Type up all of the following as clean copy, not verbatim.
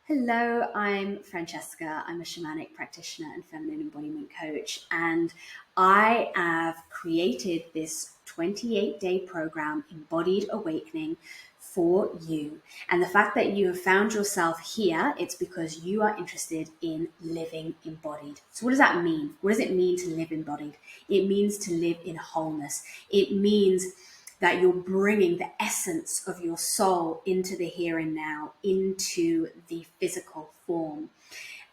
Hello, I'm Francesca. I'm a shamanic practitioner and feminine embodiment coach, and I have created this 28-day program, Embodied Awakening, for you. And the fact that you have found yourself here, it's because you are interested in living embodied. So what does that mean? What does it mean to live embodied? It means to live in wholeness. It means that you're bringing the essence of your soul into the here and now, into the physical form.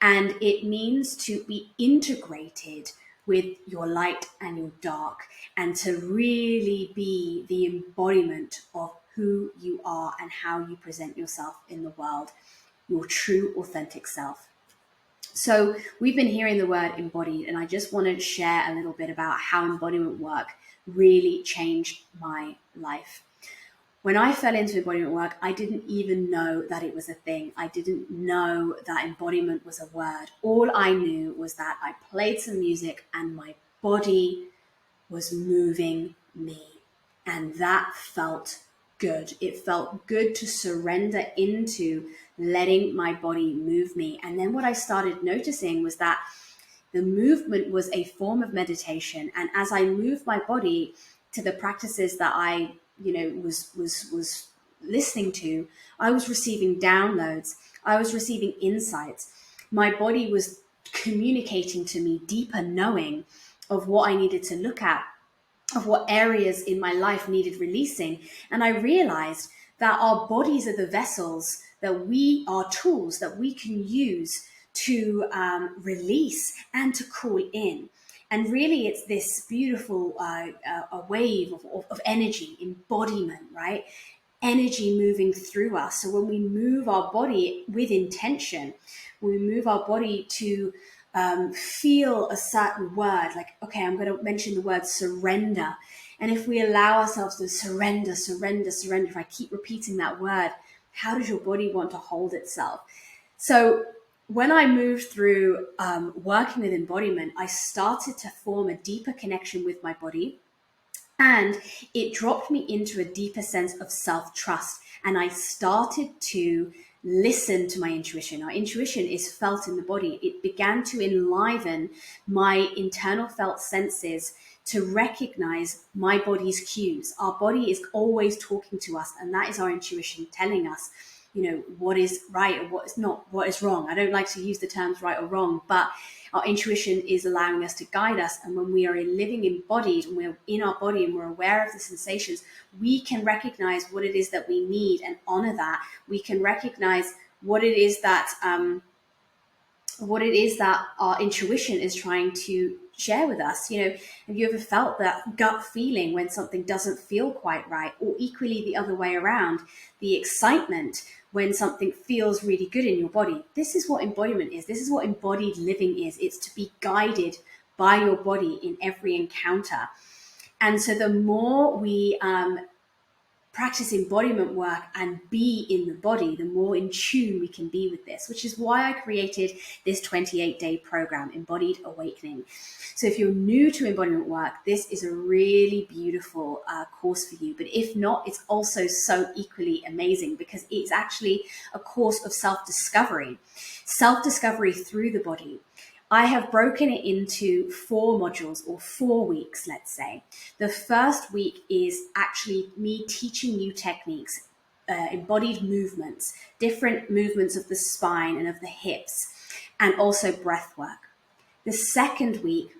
And it means to be integrated with your light and your dark, and to really be the embodiment of who you are and how you present yourself in the world, your true, authentic self. So we've been hearing the word embodied, and I just want to share a little bit about how embodiment work really changed my life. When I fell into embodiment work, I didn't even know that it was a thing. I didn't know that embodiment was a word. All I knew was that I played some music and my body was moving me. And that felt good. It felt good to surrender into letting my body move me. And then what I started noticing was that the movement was a form of meditation. And as I moved my body to the practices that I, was listening to, I was receiving downloads. I was receiving insights. My body was communicating to me deeper knowing of what I needed to look at, of what areas in my life needed releasing. And I realized that our bodies are the vessels, that we are tools that we can use to release and to call in. And really, it's this beautiful a wave of energy, embodiment, right? Energy moving through us. So when we move our body with intention, when we move our body to feel a certain word, like, okay, I'm going to mention the word surrender. And if we allow ourselves to surrender, surrender, surrender, if I keep repeating that word, how does your body want to hold itself? So when I moved through working with embodiment, I started to form a deeper connection with my body. And it dropped me into a deeper sense of self-trust. And I started to listen to my intuition. Our intuition is felt in the body. It began to enliven my internal felt senses to recognize my body's cues. Our body is always talking to us, and that is our intuition telling us, what is right or what is not, what is wrong. I don't like to use the terms right or wrong, but our intuition is allowing us to guide us. And when we are living embodied and we're in our body and we're aware of the sensations, we can recognize what it is that we need and honor that. We can recognize what it is that our intuition is trying to share with us. Have you ever felt that gut feeling when something doesn't feel quite right? Or equally the other way around, the excitement when something feels really good in your body. This is what embodiment is. This is what embodied living is. It's to be guided by your body in every encounter. And so the more we practice embodiment work and be in the body, the more in tune we can be with this, which is why I created this 28-day program, Embodied Awakening. So if you're new to embodiment work, this is a really beautiful course for you. But if not, it's also so equally amazing because it's actually a course of self-discovery through the body. I have broken it into 4 modules or 4 weeks, let's say. The first week is actually me teaching you techniques, embodied movements, different movements of the spine and of the hips, and also breath work. The second week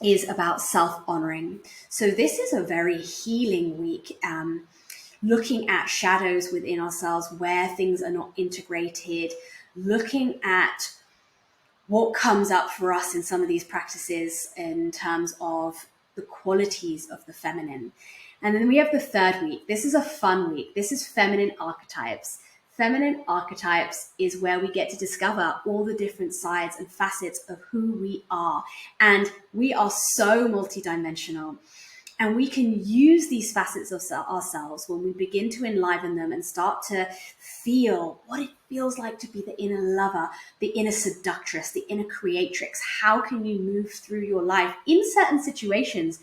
is about self-honoring. So this is a very healing week, looking at shadows within ourselves where things are not integrated, looking at what comes up for us in some of these practices in terms of the qualities of the feminine. And then we have the third week. This is a fun week. This is feminine archetypes. Feminine archetypes is where we get to discover all the different sides and facets of who we are. And we are so multidimensional. And we can use these facets of ourselves when we begin to enliven them and start to feel what it feels like to be the inner lover, the inner seductress, the inner creatrix. How can you move through your life in certain situations,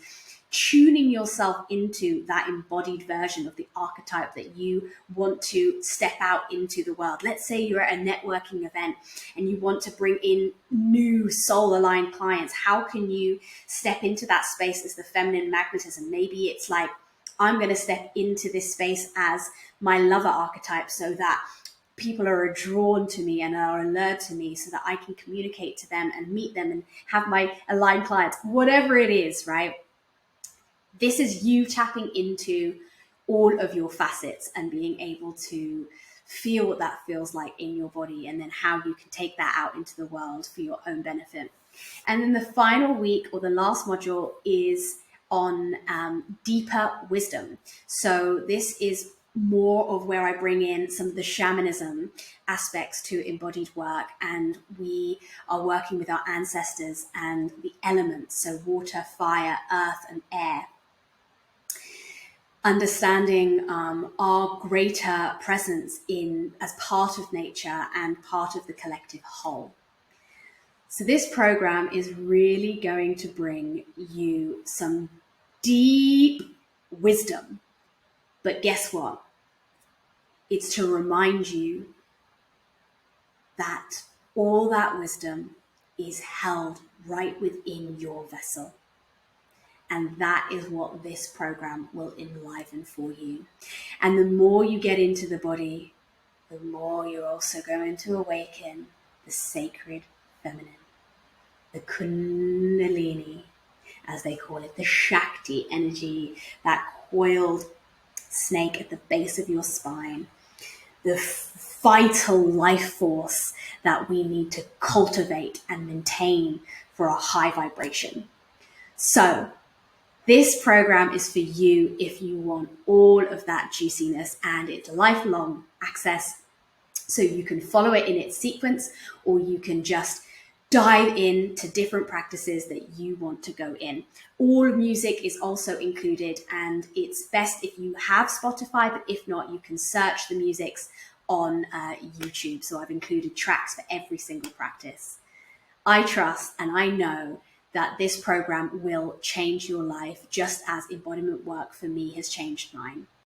tuning yourself into that embodied version of the archetype that you want to step out into the world. Let's say you're at a networking event and you want to bring in new soul-aligned clients. How can you step into that space as the feminine magnetism? Maybe it's like, I'm going to step into this space as my lover archetype so that people are drawn to me and are alert to me so that I can communicate to them and meet them and have my aligned clients, whatever it is, right? This is you tapping into all of your facets and being able to feel what that feels like in your body, and then how you can take that out into the world for your own benefit. And then the final week, or the last module, is on deeper wisdom. So this is more of where I bring in some of the shamanism aspects to embodied work, and we are working with our ancestors and the elements, so water, fire, earth, and air. Understanding our greater presence in as part of nature and part of the collective whole. So this program is really going to bring you some deep wisdom. But guess what? It's to remind you that all that wisdom is held right within your vessel. And that is what this program will enliven for you. And the more you get into the body, the more you're also going to awaken the sacred feminine, the Kundalini, as they call it, the Shakti energy, that coiled snake at the base of your spine, the vital life force that we need to cultivate and maintain for a high vibration. So this program is for you if you want all of that juiciness, and it's lifelong access. So you can follow it in its sequence, or you can just dive into different practices that you want to go in. All music is also included, and it's best if you have Spotify, but if not, you can search the musics on YouTube. So I've included tracks for every single practice. I trust and I know that this program will change your life, just as embodiment work for me has changed mine.